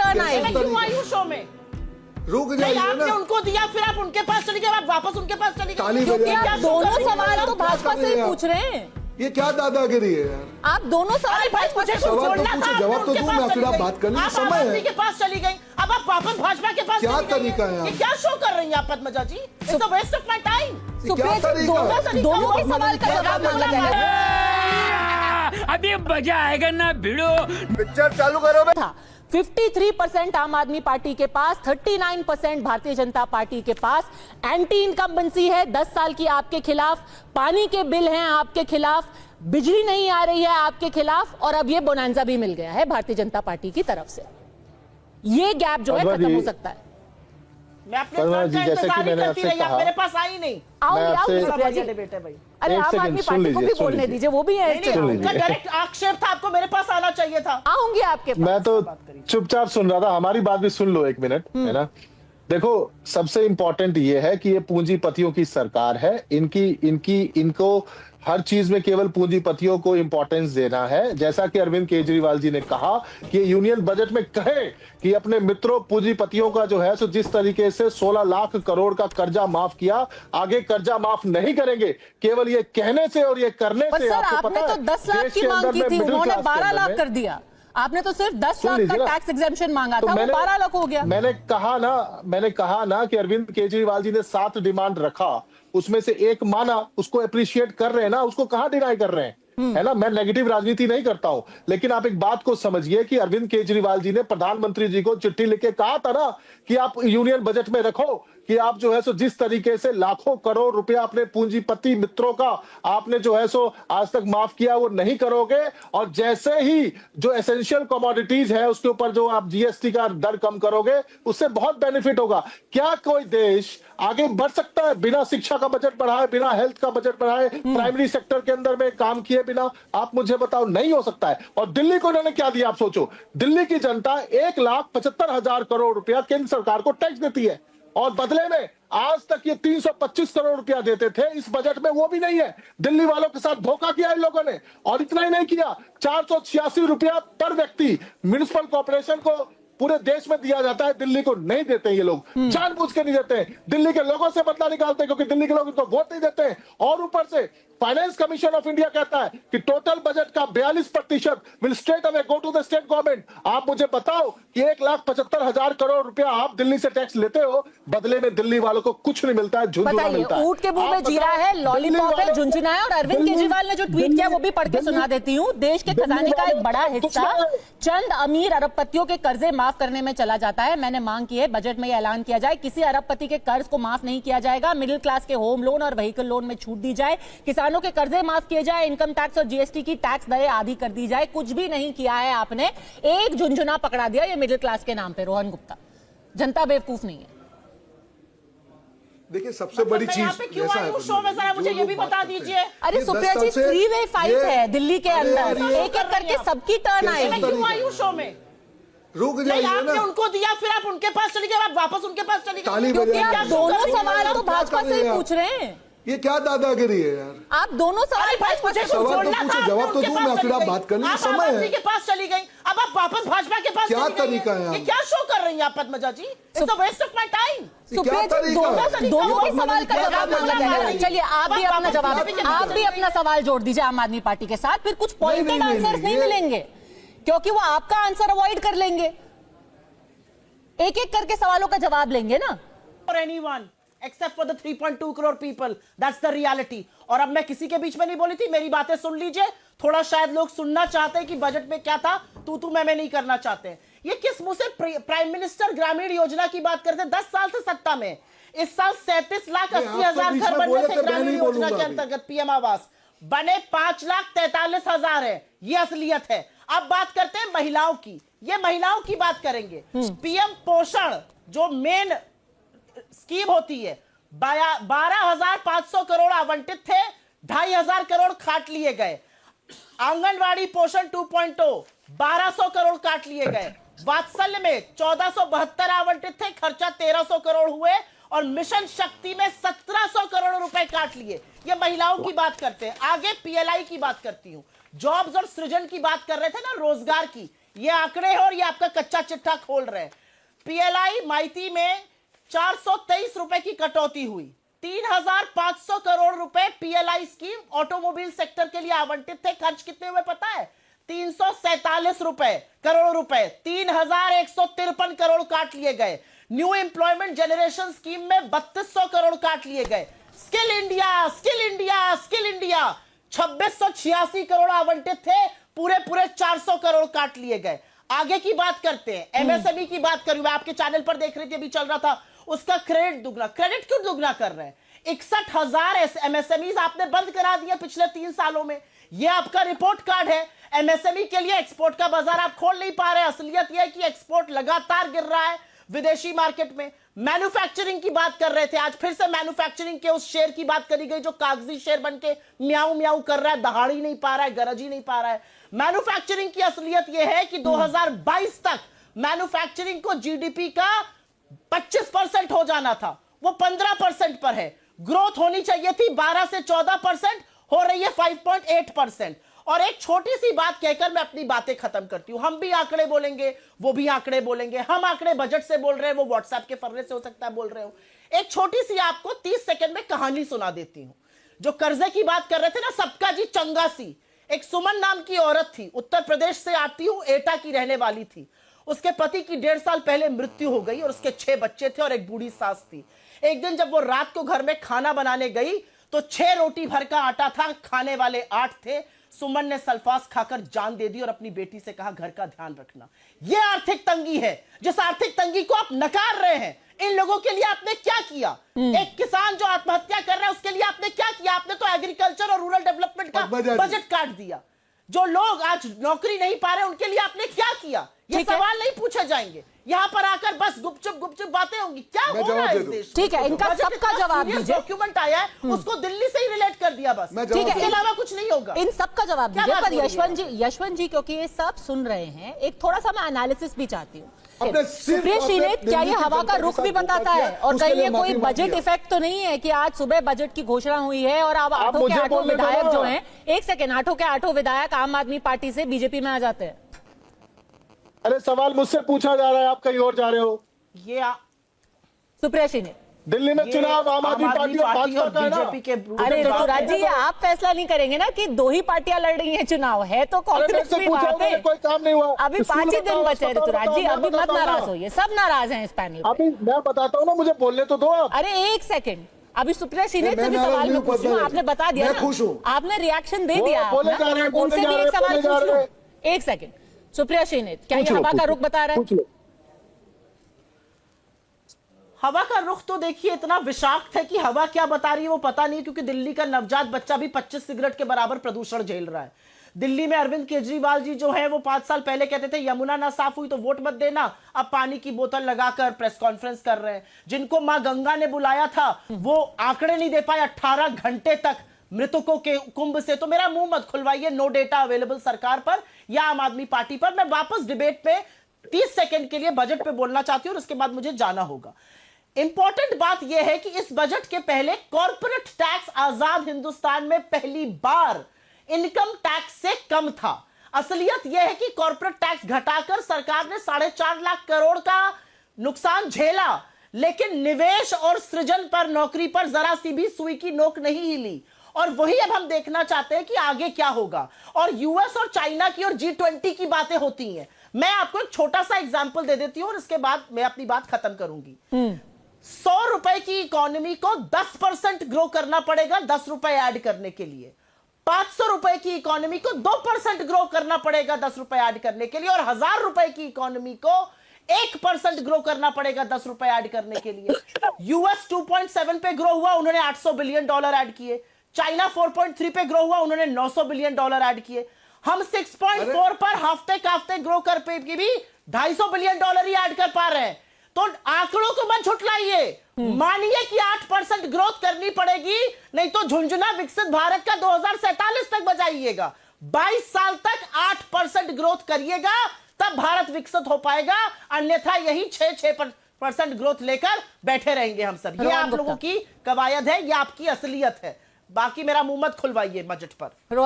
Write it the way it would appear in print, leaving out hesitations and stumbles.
Turn आएगी। क्यों आई हूँ शो में? रुक जाइए आपने ना। उनको दिया, फिर आप उनके पास चली गए, आप वापस उनके पास चली गई। क्योंकि आप दोनों सवाल तो भाजपा से ही पूछ रहे हैं। ये क्या दादागिरी है यार? आप दोनों सवाल भाजपा से सवाल तो पूछो, जवाब तो दूं मैं, फिर आप बात करने का समय है। के पास चली गई, अब आप वापस भाजपा के पास क्या चली गई तरीका है? ये क्या शो कर रही हैं आप Padmaja ji? It's a waste of my time. Supriya ji, दोनों के सवाल का जवाब मांगा जाएगा। अभी मजा आएगा ना भिड़ो। पिक्चर चालू करो बे। 53% आम आदमी पार्टी के पास, 39% भारतीय जनता पार्टी के पास। एंटी इनकम्बेंसी है 10 साल की आपके खिलाफ, पानी के बिल हैं आपके खिलाफ, बिजली नहीं आ रही है आपके खिलाफ, और अब ये बोनांजा भी मिल गया है भारतीय जनता पार्टी की तरफ से। ये गैप जो है खत्म हो सकता है। मैं अपने इंतजार करती रही, आप मेरे पास आई नहीं। आओ सुप्रिया जी बेटे भाई, अरे आम आदमी पार्टी को भी बोलने दीजिए, वो भी है। उनका डायरेक्ट आक्षेप था, आपको मेरे पास आना चाहिए था। आऊंगी आपके पास। मैं तो चुपचाप सुन रहा था, हमारी बात भी सुन लो एक मिनट, है ना। देखो, सबसे इंपॉर्टेंट ये है कि ये पूंजीपतियों की सरकार है। इनको हर चीज में केवल पूंजीपतियों को इंपॉर्टेंस देना है। जैसा कि अरविंद केजरीवाल जी ने कहा कि यूनियन बजट में कहे कि अपने मित्रों पूंजीपतियों का जो है सो जिस तरीके से 16 लाख करोड़ का कर्जा माफ किया, आगे कर्जा माफ नहीं करेंगे। केवल ये कहने से और ये करने से आपको पता है, तो 10 लाख की मांग की थी, उन्होंने 12 लाख कर दिया। आपने तो सिर्फ 10 लाख का टैक्स एग्जेम्पशन मांगा था, वो 12 लाख हो गया। मैंने कहा ना कि अरविंद केजरीवाल जी ने 7 डिमांड रखा, उसमें से एक माना, उसको अप्रिशिएट कर रहे हैं ना, उसको कहां डिनाई कर रहे हैं, है ना। मैं नेगेटिव राजनीति नहीं करता हूं, लेकिन आप एक बात को समझिए कि अरविंद केजरीवाल जी ने प्रधानमंत्री जी को चिट्ठी लिख के कहा था ना कि आप यूनियन बजट में रखो कि आप जो है सो जिस तरीके से लाखों करोड़ रुपया अपने पूंजीपति मित्रों का आपने जो है सो आज तक माफ किया, वो नहीं करोगे। और जैसे ही जो एसेंशियल कमोडिटीज है उसके ऊपर जो आप जीएसटी का दर कम करोगे, उससे बहुत बेनिफिट होगा। क्या कोई देश आगे बढ़ सकता है बिना शिक्षा का बजट बढ़ाए, बिना हेल्थ का बजट बढ़ाए, प्राइमरी सेक्टर के अंदर में काम किए बिना? आप मुझे बताओ, नहीं हो सकता है। और दिल्ली को इन्होंने क्या दिया आप सोचो, दिल्ली की जनता 1,75,000 करोड़ रुपया केंद्र सरकार को टैक्स देती है, और बदले में आज तक ये 325 करोड़ रुपया देते थे। इस बजट में वो भी नहीं है। दिल्ली वालों के साथ धोखा किया इन लोगों ने। और इतना ही नहीं किया, 486 रुपया पर व्यक्ति म्युनिसिपल कॉर्पोरेशन को पूरे देश में दिया जाता है, दिल्ली को नहीं देते ये लोग, जानबूझ के नहीं देते हैं। दिल्ली के लोगों से बदला निकालते हैं, क्योंकि दिल्ली के लोग इनको वोट नहीं देते हैं। और ऊपर से फाइनेंस कमीशन ऑफ इंडिया कहता है कि टोटल बजट का 42% will straight away go to the state government. आप मुझे बताओ कि 1,75,000 करोड़ रुपया आप दिल्ली से टैक्स लेते हो, बदले में दिल्ली वालों को कुछ नहीं मिलता है, झुनझुना मिलता है। ऊंट के मुंह में जीरा है, लॉलीपॉप है, झुनझुना है। और अरविंद केजरीवाल ने जो ट्वीट किया वो भी पढ़ के सुना देती हूँ। देश के खजाने का एक बड़ा हिस्सा चंद अमीर अरबपतियों के कर्जे माफ करने में चला जाता है। मैंने मांग की है बजट में ऐलान किया जाए, किसी अरबपति के कर्ज को माफ नहीं किया जाएगा। मिडिल क्लास के होम लोन और व्हीकल लोन में छूट दी जाए, किसानों के कर्जे माफ किए जाए, इनकम टैक्स और जीएसटी की टैक्स दरें आधी कर दी जाए। कुछ भी नहीं किया है आपने, एक झुनझुना पकड़ा दिया ये मिडिल क्लास के नाम पे। रोहन गुप्ता, जनता बेवकूफ नहीं है। देखिए, सबसे बड़ी चीज क्यों आई हूँ शो में, जरा मुझे ये भी बता दीजिए। अरे सुप्रिया जी, 3 वे फाइट है दिल्ली के अंदर, एक एक करके सबकी टर्न आएगी। क्यों आई हूँ शो में? रुक जाइए ना। आपने उनको दिया, फिर आप उनके पास चली गई, आप वापस उनके पास चली गई। क्योंकि आप दोनों सवाल तो भाजपा से ही पूछ रहे हैं। ये क्या दादागिरी है यार? आप दोनों सवाल भाजपा से सवाल तो पूछो, जवाब तो दूं मैं, फिर आप बात करने का समय है। के पास चली गई, अब आप वापस भाजपा के पास क्या तरीका है? ये क्या शो कर रही हैं आप Padmaja ji? It's a waste of my time. Supriya ji, दोनों के सवाल का जवाब मांगा जाएगा। चलिए, आप भी अपना जवाब, आप भी अपना सवाल जोड़ दीजिए आम आदमी पार्टी के साथ। फिर कुछ पॉइंटेड आंसर्स नहीं मिलेंगे, क्योंकि वो आपका आंसर अवॉइड कर लेंगे। एक एक करके सवालों का जवाब लेंगे ना। For anyone except for the 3.2 crore people, that's the reality। और अब मैं किसी के बीच में नहीं बोली थी, मेरी बातें सुन लीजिए। थोड़ा शायद लोग सुनना चाहते हैं कि बजट में क्या था, तू मैं नहीं करना चाहते हैं। ये किस मुंह से प्राइम मिनिस्टर ग्रामीण योजना की बात करते हैं? 10 साल से सत्ता में, इस साल 37,80,000 घर बनने थे ग्रामीण योजना के अंतर्गत। पीएम आवास बने 5,43,000 है, ये असलियत है। अब बात करते हैं महिलाओं की, ये महिलाओं की बात करेंगे। पीएम पोषण जो मेन स्कीम होती है, 12,500 करोड़ आवंटित थे, 2,500 करोड़ काट लिए गए। आंगनवाड़ी पोषण 2.0 1200 करोड़ काट लिए गए। वात्सल्य में 1472 आवंटित थे, खर्चा 1300 करोड़ हुए। और मिशन शक्ति में 1700 करोड़ रुपए काट लिए। ये महिलाओं की बात करते हैं। आगे पीएलआई की बात करती हूं, जॉब्स और सृजन की बात कर रहे थे ना, रोजगार की। ये आंकड़े हैं और ये आपका कच्चा चिट्ठा खोल रहे हैं। पीएलआई माइती में 423 रुपए की कटौती हुई। 3,500 करोड़ रुपए पीएलआई स्कीम ऑटोमोबाइल सेक्टर के लिए आवंटित थे। खर्च कितने हुए पता है? 347 करोड़ रुपए। 3,153 करोड़ काट लिए गए। न्यू एम्प्लॉयमेंट जनरेशन स्कीम में 3,200 करोड़ काट लिए गए। Skill India, skill India, skill India 2,686 crore आवंटित थे, पूरे 400 करोड़ काट लिए गए। आगे की बात करते हैं, एमएसएमई की बात करूं, मैं आपके चैनल पर देख रही थी, अभी चल रहा था, उसका क्रेडिट दुगना। क्रेडिट क्यों दुगना कर रहे हैं? 61,000 एमएसएमईज आपने बंद करा दिए पिछले 3 सालों में। यह आपका रिपोर्ट कार्ड है। एमएसएमई के लिए एक्सपोर्ट का बाजार आप खोल नहीं पा रहे। असलियत यह है कि एक्सपोर्ट लगातार गिर रहा है विदेशी मार्केट में। मैन्युफैक्चरिंग की बात कर रहे थे, आज फिर से मैन्युफैक्चरिंग के उस शेयर की बात करी गई जो कागजी शेयर बन के म्याऊ म्याऊ कर रहा है, दहाड़ी नहीं पा रहा है, गरज ही नहीं पा रहा है। मैन्युफैक्चरिंग की असलियत यह है कि 2022 तक मैन्युफैक्चरिंग को जीडीपी का 25% हो जाना था, वो 15% पर है। ग्रोथ होनी चाहिए थी 12 से 14%, हो रही है 5.8%। और एक छोटी सी बात कहकर मैं अपनी बातें खत्म करती हूं। हम भी आंकड़े बोलेंगे, वो भी आंकड़े बोलेंगे। हम आंकड़े बजट से बोल रहे हैं, वो व्हाट्सएप के फर्रे से हो सकता है बोल रहे हो। एक छोटी सी आपको 30 सेकंड में कहानी सुना देती हूं। जो कर्जे की बात कर रहे थे ना, सबका जी चंगा सी, एक सुमन नाम की औरत थी, उत्तर प्रदेश से आती हूं, एटा की रहने वाली थी। उसके पति की 1.5 साल पहले मृत्यु हो गई और उसके 6 बच्चे थे और एक बूढ़ी सास थी। एक दिन जब वो रात को घर में खाना बनाने गई तो 6 रोटी भर का आटा था, खाने वाले 8 थे। सुमन ने सल्फास खाकर जान दे दी और अपनी बेटी से कहा घर का ध्यान रखना। यह आर्थिक तंगी है। जिस आर्थिक तंगी को आप नकार रहे हैं, इन लोगों के लिए आपने क्या किया? एक किसान जो आत्महत्या कर रहा है उसके लिए आपने क्या किया? आपने तो एग्रीकल्चर और रूरल डेवलपमेंट का बजट काट दिया। जो लोग आज नौकरी नहीं पा रहे उनके लिए आपने क्या किया? ये सवाल नहीं पूछे जाएंगे। यहाँ पर आकर बस गुपचुप बातें होंगी। क्या हो रहा है इस देश में? ठीक है, इनका सबका जवाब दीजिए। डॉक्यूमेंट आया है, उसको दिल्ली से ही रिलेट कर दिया बस। ठीक है, इसके अलावा कुछ नहीं होगा। इन सबका जवाब दीजिए। पर यशवंत जी क्योंकि ये सब सुन रहे हैं, एक थोड़ा सा मैं एनालिसिस भी चाहती हूँ। सुप्रिया श्रीनेत, क्या ये हवा का रुख भी बताता है? और कहीं ये कोई बजट इफेक्ट तो नहीं है कि आज सुबह बजट की घोषणा हुई है और अब 8 के 8 विधायक जो हैं, 1 सेकेंड, 8 के 8 विधायक आम आदमी पार्टी से बीजेपी में आ जाते हैं? अरे सवाल मुझसे पूछा जा रहा है, आप कहीं और जा रहे हो। ये सुप्रिया श्रीनेत, दिल्ली में चुनाव आम आदमी पार्टी और भाजपा का है ना। अरे ऋतुराज जी, आप फैसला नहीं करेंगे ना कि 2 ही पार्टियां लड़ रही हैं चुनाव? है तो कांग्रेस भी बात है। कोई काम नहीं हुआ, अभी 5 ही दिन बचे ऋतुराज जी, अभी मत नाराज होइए, सब नाराज हैं इस पैनल पे। अभी मैं बताता हूँ ना, मुझे बोलने तो दो आप। अरे 1 सेकेंड, अभी सुप्रिया श्रीनेत से भी सवाल मैं पूछ रही हूँ, आपने बता दिया ना, आपने रिएक्शन दे दिया, उनसे भी एक सवाल पूछ लूं। 1 सेकेंड, सुप्रिया श्रीनेत, क्या ये हवा का रुख बता रहा है? हवा का रुख तो देखिए इतना विषाक्त है कि हवा क्या बता रही है वो पता नहीं, क्योंकि दिल्ली का नवजात बच्चा भी 25 सिगरेट के बराबर प्रदूषण झेल रहा है। दिल्ली में अरविंद केजरीवाल जी जो है वो 5 साल पहले कहते थे यमुना ना साफ हुई तो वोट मत देना, अब पानी की बोतल लगाकर प्रेस कॉन्फ्रेंस कर रहे हैं। जिनको मां गंगा ने बुलाया था वो आंकड़े नहीं दे पाए 18 घंटे तक मृतकों के कुंभ से। तो मेरा मुंह मत खुलवाइए, नो डेटा अवेलेबल सरकार पर या आम आदमी पार्टी पर। मैं वापस डिबेट पे 30 सेकंड के लिए बजट पे बोलना चाहती हूं और उसके बाद मुझे जाना होगा। इंपॉर्टेंट बात यह है कि इस बजट के पहले कॉर्पोरेट टैक्स आजाद हिंदुस्तान में पहली बार इनकम टैक्स से कम था। असलियत यह है कि कॉर्पोरेट टैक्स घटाकर सरकार ने 4.5 लाख करोड़ का नुकसान झेला, लेकिन निवेश और सृजन पर, नौकरी पर जरा सी भी सुई की नोक नहीं हिली। और वही अब हम देखना चाहते हैं कि आगे क्या होगा। और यूएस और चाइना की और G20 की बातें होती हैं। मैं आपको एक छोटा सा एग्जांपल दे देती हूं और इसके बाद मैं अपनी बात खत्म करूंगी। 100 रुपए की इकोनॉमी को 10% ग्रो करना पड़ेगा 10 रुपए ऐड करने के लिए। 500 रुपए की इकोनॉमी को 2% ग्रो करना पड़ेगा 10 रुपए ऐड करने के लिए। और 1000 रुपए की इकोनॉमी को 1% ग्रो करना पड़ेगा 10 रुपए ऐड करने के लिए। यूएस 2.7 पे ग्रो हुआ, उन्होंने $800 बिलियन ऐड किए। चाइना 4.3 पे ग्रो हुआ, उन्होंने $900 बिलियन ऐड किए। हम 6.4 पर हफ्ते ग्रो कर पे भी $250 बिलियन ही ऐड कर पा रहे हैं। तो आंकड़ों को मत झुठलाइए, मानिए कि 8% ग्रोथ करनी पड़ेगी, नहीं तो झुंझुना विकसित भारत का 2047 तक बजाइएगा। 22 साल तक 8% ग्रोथ करिएगा, तब भारत विकसित हो पाएगा। अन्यथा यही 6% ग्रोथ लेकर बैठे रहेंगे हम सब। ये आप लोगों की कवायद है, ये आपकी असलियत है। बाकी मेरा मुंह मत खुलवाइए बजट पर।